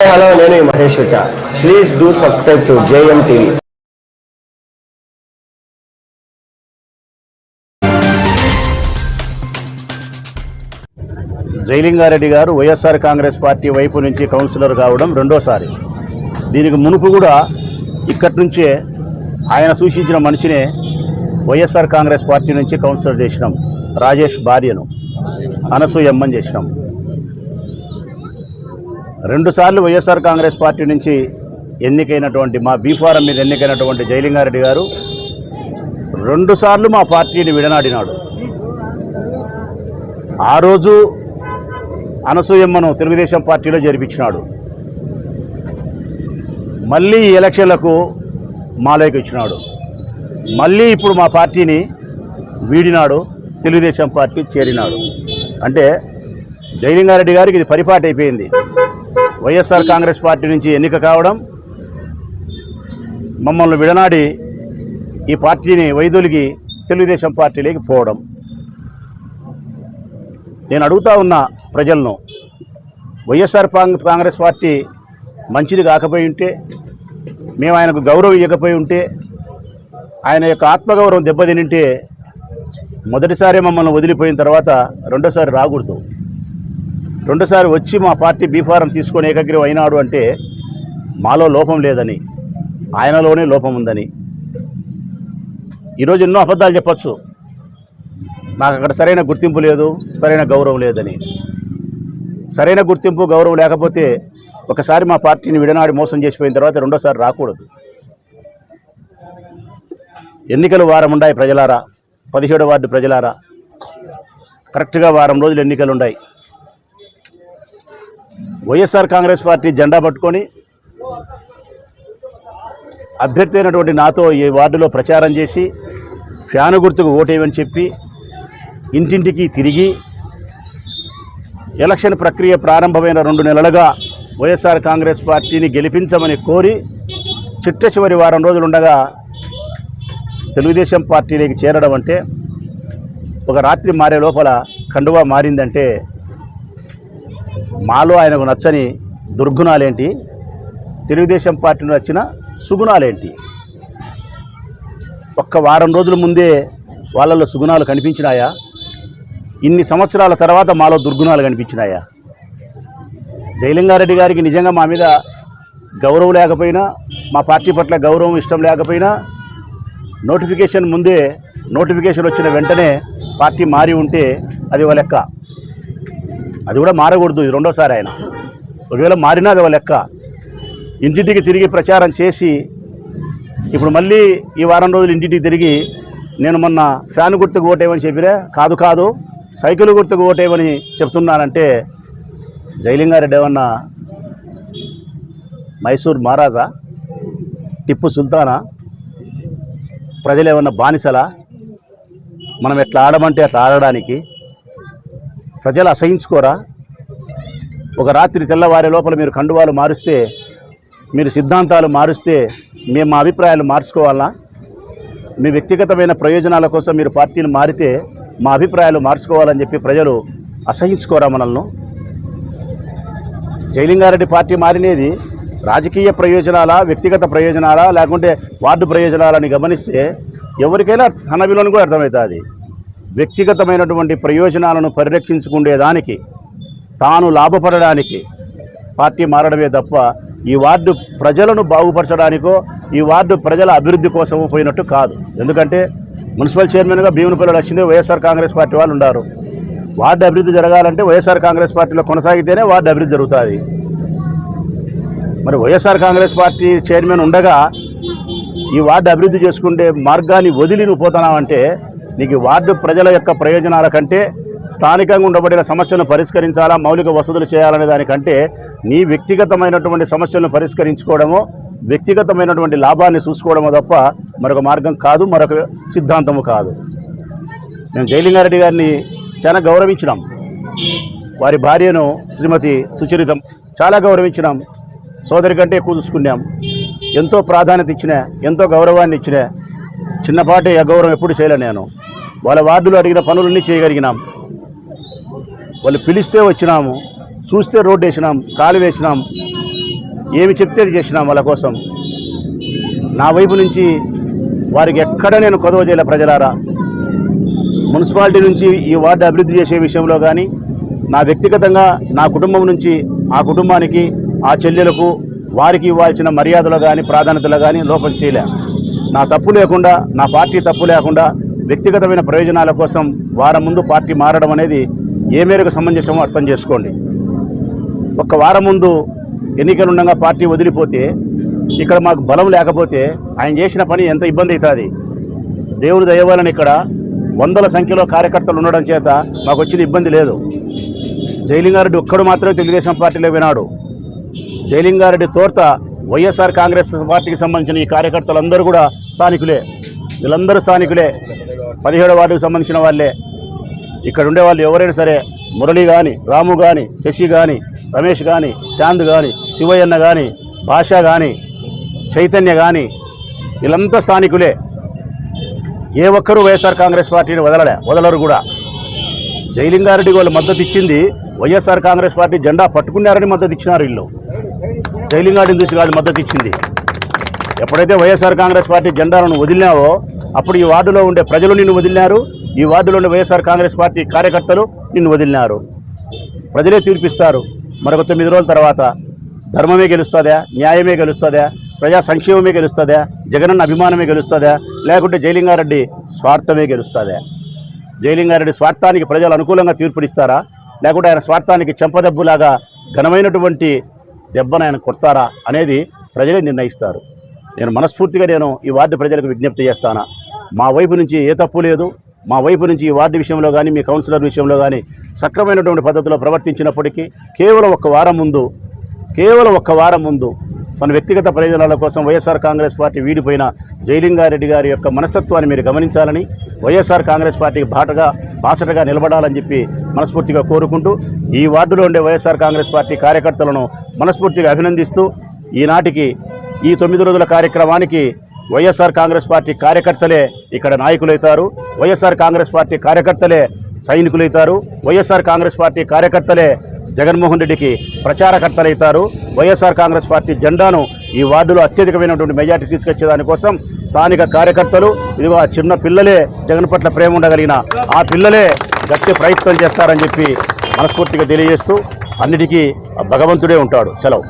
Hello, నేను Mahesh Vitta. Please do subscribe to JM TV. Jayalingareddy గారు YSR Congress party వైపు నుంచి కౌన్సిలర్ కావడం రెండోసారి. దీనికి మునుపు కూడా ఇక్కడి నుంచే ఆయన సూచించిన మనిషినే వైఎస్ఆర్ కాంగ్రెస్ పార్టీ నుంచి కౌన్సిలర్ చేసినాం. రాజేష్ భార్యను అనసూయమ్మని చేసినాం. రెండుసార్లు వైఎస్ఆర్ కాంగ్రెస్ పార్టీ నుంచి ఎన్నికైనటువంటి మా బీఫారం మీద ఎన్నికైనటువంటి జయలింగారెడ్డి గారు రెండుసార్లు మా పార్టీని విడనాడినాడు. ఆ రోజు అనసూయమ్మను తెలుగుదేశం పార్టీలో జరిపించినాడు. మళ్ళీ ఈ ఎలక్షన్లకు మాలోకి ఇచ్చినాడు. మళ్ళీ ఇప్పుడు మా పార్టీని వీడినాడు, తెలుగుదేశం పార్టీ చేరినాడు. అంటే జయలింగారెడ్డి గారికి ఇది పరిపాటి అయిపోయింది. వైఎస్ఆర్ కాంగ్రెస్ పార్టీ నుంచి ఎన్నిక కావడం, మమ్మల్ని విడనాడి ఈ పార్టీని వైదొలిగి తెలుగుదేశం పార్టీలోకి పోవడం. నేను అడుగుతా ఉన్న ప్రజలను, వైఎస్ఆర్ కాంగ్రెస్ పార్టీ మంచిది కాకపోయి ఉంటే, మేము ఆయనకు గౌరవం ఇవ్వకపోయి ఉంటే, ఆయన యొక్క ఆత్మగౌరవం దెబ్బతినింటే మొదటిసారి మమ్మల్ని వదిలిపోయిన తర్వాత రెండోసారి రాకూడదు. రెండోసారి వచ్చి మా పార్టీ బీఫారం తీసుకొని ఏకగ్రీవం అయినాడు అంటే మాలో లోపం లేదని, ఆయనలోనే లోపం ఉందని. ఈరోజు ఎన్నో అబద్ధాలు చెప్పచ్చు, నాకు అక్కడ సరైన గుర్తింపు లేదు, సరైన గౌరవం లేదని. సరైన గుర్తింపు గౌరవం లేకపోతే ఒకసారి మా పార్టీని విడనాడి మోసం చేసిపోయిన తర్వాత రెండోసారి రాకూడదు. ఎన్నికలు వారం ఉన్నాయి ప్రజలారా, 17వ వార్డు ప్రజలారా, కరెక్ట్గా వారం రోజులు ఎన్నికలు ఉన్నాయి. వైఎస్ఆర్ కాంగ్రెస్ పార్టీ జెండా పట్టుకొని అభ్యర్థి అయినటువంటి నాతో ఈ వార్డులో ప్రచారం చేసి ఫ్యాను గుర్తుకు ఓటేయమని చెప్పి ఇంటింటికి తిరిగి ఎలక్షన్ ప్రక్రియ ప్రారంభమైన 2 నెలలుగా వైఎస్ఆర్ కాంగ్రెస్ పార్టీని గెలిపించమని కోరి చిట్ట చివరి వారం రోజులు ఉండగా తెలుగుదేశం పార్టీలోకి చేరడం అంటే, ఒక రాత్రి మారే లోపల కండువా మారిందంటే మాలో ఆయనకు నచ్చని దుర్గుణాలేంటి, తెలుగుదేశం పార్టీలో నచ్చిన సుగుణాలేంటి? ఒక్క వారం రోజుల ముందే వాళ్ళల్లో సుగుణాలు కనిపించినాయా? ఇన్ని సంవత్సరాల తర్వాత మాలో దుర్గుణాలు కనిపించినాయా? జయలింగారెడ్డి గారికి నిజంగా మా మీద గౌరవం లేకపోయినా, మా పార్టీ పట్ల గౌరవం ఇష్టం లేకపోయినా, నోటిఫికేషన్ ముందే, నోటిఫికేషన్ వచ్చిన వెంటనే పార్టీ మారి ఉంటే అది ఒక లెక్క. అది కూడా మారకూడదు, ఇది రెండోసారి ఆయన. ఒకవేళ మారినా అది ఒక లెక్క. ఇంటింటికి తిరిగి ప్రచారం చేసి ఇప్పుడు మళ్ళీ ఈ వారం రోజులు ఇంటింటికి తిరిగి నేను మొన్న ఫ్యాన్ గుర్తుకు ఓటేయమని చెప్పిరే, కాదు సైకిల్ గుర్తుకు ఓటేయమని చెప్తున్నానంటే జయలింగారెడ్డి ఏమన్నా మైసూర్ మహారాజా, టిప్పు సుల్తానా, ప్రజలు ఏమన్నా బానిసలా? మనం ఎట్లా ఆడమంటే అట్లా ఆడడానికి ప్రజలు అసహించుకోరా? ఒక రాత్రి తెల్లవారే లోపల మీరు కండువాలు మారుస్తే, మీరు సిద్ధాంతాలు మారుస్తే మేము మా అభిప్రాయాలు మార్చుకోవాలా? మీ వ్యక్తిగతమైన ప్రయోజనాల కోసం మీరు పార్టీని మారితే మా అభిప్రాయాలు మార్చుకోవాలని చెప్పి ప్రజలు అసహించుకోరా మనల్ని? జయలింగారెడ్డి పార్టీ మారినేది రాజకీయ ప్రయోజనాలా, వ్యక్తిగత ప్రయోజనాలా, లేకుంటే వార్డు ప్రయోజనాలని గమనిస్తే ఎవరికైనా సన్నబిలోని కూడా అర్థమవుతుంది. వ్యక్తిగతమైనటువంటి ప్రయోజనాలను పరిరక్షించుకునేదానికి, తాను లాభపడడానికి పార్టీ మారడమే తప్ప ఈ వార్డు ప్రజలను బాగుపరచడానికో, ఈ వార్డు ప్రజల అభివృద్ధి కోసమో పోయినట్టు కాదు. ఎందుకంటే మున్సిపల్ చైర్మన్గా భీమునిపల్లి వచ్చింది వైఎస్ఆర్ కాంగ్రెస్ పార్టీ వాళ్ళు ఉన్నారు. వార్డు అభివృద్ధి జరగాలంటే వైఎస్ఆర్ కాంగ్రెస్ పార్టీలో కొనసాగితేనే వార్డు అభివృద్ధి జరుగుతుంది. మరి వైఎస్ఆర్ కాంగ్రెస్ పార్టీ చైర్మన్ ఉండగా ఈ వార్డు అభివృద్ధి చేసుకుంటే మార్గాన్ని వదిలి నువ్వు పోతున్నావంటే, నీకు వార్డు ప్రజల యొక్క ప్రయోజనాల కంటే, స్థానికంగా ఉండబడిన సమస్యలను పరిష్కరించాలా, మౌలిక వసతులు చేయాలనే దానికంటే నీ వ్యక్తిగతమైనటువంటి సమస్యలను పరిష్కరించుకోవడమో, వ్యక్తిగతమైనటువంటి లాభాన్ని చూసుకోవడమో తప్ప మరొక మార్గం కాదు, మరొక సిద్ధాంతము కాదు. మేము జయలింగారెడ్డి గారిని చాలా గౌరవించినాం. వారి భార్యను శ్రీమతి సుచరితం చాలా గౌరవించినాం. సోదరి కంటే ఎక్కువ చూసుకున్నాం. ఎంతో ప్రాధాన్యత ఇచ్చిన, ఎంతో గౌరవాన్ని ఇచ్చిన. చిన్నపాటి అగౌరవం ఎప్పుడు చేయలే. నేను వాళ్ళ వార్డులో అడిగిన పనులన్నీ చేయగలిగినాం. వాళ్ళు పిలిస్తే వచ్చినాము, చూస్తే రోడ్డు వేసినాం, కాలు వేసినాం. ఏమి చెప్తే అది చేసినా వాళ్ళ కోసం. నా వైపు నుంచి వారికి ఎక్కడ నేను కొదవ చేయలే. ప్రజలారా, మున్సిపాలిటీ నుంచి ఈ వార్డు అభివృద్ధి చేసే విషయంలో కానీ, నా వ్యక్తిగతంగా నా కుటుంబం నుంచి ఆ కుటుంబానికి, ఆ చెల్లెలకు, వారికి ఇవ్వాల్సిన మర్యాదలు కానీ ప్రాధాన్యతలు కానీ లోపం చేయలే. నా తప్పు లేకుండా, నా పార్టీ తప్పు లేకుండా వ్యక్తిగతమైన ప్రయోజనాల కోసం వారం ముందు పార్టీ మారడం అనేది ఏ మేరకు సమంజసమో అర్థం చేసుకోండి. ఒక్క వారం ముందు ఎన్నికలుండగా పార్టీ వదిలిపోతే, ఇక్కడ మాకు బలం లేకపోతే ఆయన చేసిన పని ఎంత ఇబ్బంది అవుతుంది. దేవుని దయ వలన ఇక్కడ వందల సంఖ్యలో కార్యకర్తలు ఉండడం చేత మాకు వచ్చిన ఇబ్బంది లేదు. జయలింగారెడ్డి ఒక్కడు మాత్రమే తెలుగుదేశం పార్టీలో వినాడు. జయలింగారెడ్డి తోర్త వైఎస్ఆర్ కాంగ్రెస్ పార్టీకి సంబంధించిన ఈ కార్యకర్తలందరూ కూడా స్థానికులే. వీళ్ళందరూ స్థానికులే. 17వ వార్డుకు సంబంధించిన వాళ్ళే. ఇక్కడ ఉండే వాళ్ళు ఎవరైనా సరే, మురళి కానీ, రాము కానీ, శశి కానీ, రమేష్ కానీ, చాంద్ కానీ, శివయ్యన్న కానీ, భాష కానీ, చైతన్య కానీ, వీళ్ళంతా స్థానికులే. ఏ ఒక్కరూ వైఎస్ఆర్ కాంగ్రెస్ పార్టీని వదలరు కూడా. జయలింగారెడ్డికి వాళ్ళు మద్దతు ఇచ్చింది వైఎస్ఆర్ కాంగ్రెస్ పార్టీ జెండా పట్టుకున్నారని మద్దతు ఇచ్చినారు. వీళ్ళు జయలింగారెడ్డిని చూసి కాదు మద్దతు ఇచ్చింది. ఎప్పుడైతే వైఎస్ఆర్ కాంగ్రెస్ పార్టీ జెండాలను వదిలినావో అప్పుడు ఈ వార్డులో ఉండే ప్రజలు నిన్ను వదిలినారు. ఈ వార్డులో ఉండే వైఎస్ఆర్ కాంగ్రెస్ పార్టీ కార్యకర్తలు నిన్ను వదిలినారు. ప్రజలే తీర్పిస్తారు. మరొక 9 రోజుల తర్వాత ధర్మమే గెలుస్తుందా, న్యాయమే గెలుస్తుందా, ప్రజా సంక్షేమమే గెలుస్తుందా, జగనన్న అభిమానమే గెలుస్తుందా, లేకుంటే జయలింగారెడ్డి స్వార్థమే గెలుస్తుందా? జయలింగారెడ్డి స్వార్థానికి ప్రజలు అనుకూలంగా తీర్పునిస్తారా, లేకుంటే ఆయన స్వార్థానికి చెంపదెబ్బులాగా ఘనమైనటువంటి దెబ్బను ఆయన కొడతారా అనేది ప్రజలే నిర్ణయిస్తారు. నేను మనస్ఫూర్తిగా ఈ వార్డు ప్రజలకు విజ్ఞప్తి చేస్తానా, మా వైపు నుంచి ఏ తప్పు లేదు. మా వైపు నుంచి ఈ వార్డు విషయంలో కానీ, మీ కౌన్సిలర్ విషయంలో కానీ సక్రమైనటువంటి పద్ధతిలో ప్రవర్తించినప్పటికీ కేవలం ఒక్క వారం ముందు తన వ్యక్తిగత ప్రయోజనాల కోసం వైఎస్ఆర్ కాంగ్రెస్ పార్టీ వీడిపోయిన జయలింగారెడ్డి గారి యొక్క మనస్తత్వాన్ని మీరు గమనించాలని, వైఎస్ఆర్ కాంగ్రెస్ పార్టీకి బాసటగా నిలబడాలని చెప్పి మనస్ఫూర్తిగా కోరుకుంటూ, ఈ వార్డులో ఉండే వైఎస్ఆర్ కాంగ్రెస్ పార్టీ కార్యకర్తలను మనస్ఫూర్తిగా అభినందిస్తూ, ఈనాటికి ఈ 9 రోజుల కార్యక్రమానికి వైఎస్ఆర్ కాంగ్రెస్ పార్టీ కార్యకర్తలే ఇక్కడ నాయకులవుతారు. వైఎస్ఆర్ కాంగ్రెస్ పార్టీ కార్యకర్తలే సైనికులవుతారు. వైఎస్ఆర్ కాంగ్రెస్ పార్టీ కార్యకర్తలే జగన్మోహన్ రెడ్డికి ప్రచారకర్తలవుతారు. వైఎస్ఆర్ కాంగ్రెస్ పార్టీ జెండాను ఈ వార్డులో అత్యధికమైనటువంటి మెజార్టీ తీసుకొచ్చేదానికోసం స్థానిక కార్యకర్తలు, ఇదిగో ఆ చిన్న పిల్లలే జగన్ పట్ల ప్రేమ ఉండగలిగిన ఆ పిల్లలే గట్టి ప్రయత్నం చేస్తారని చెప్పి మనస్ఫూర్తిగా తెలియజేస్తూ, అన్నిటికీ భగవంతుడే ఉంటాడు. సెలవు.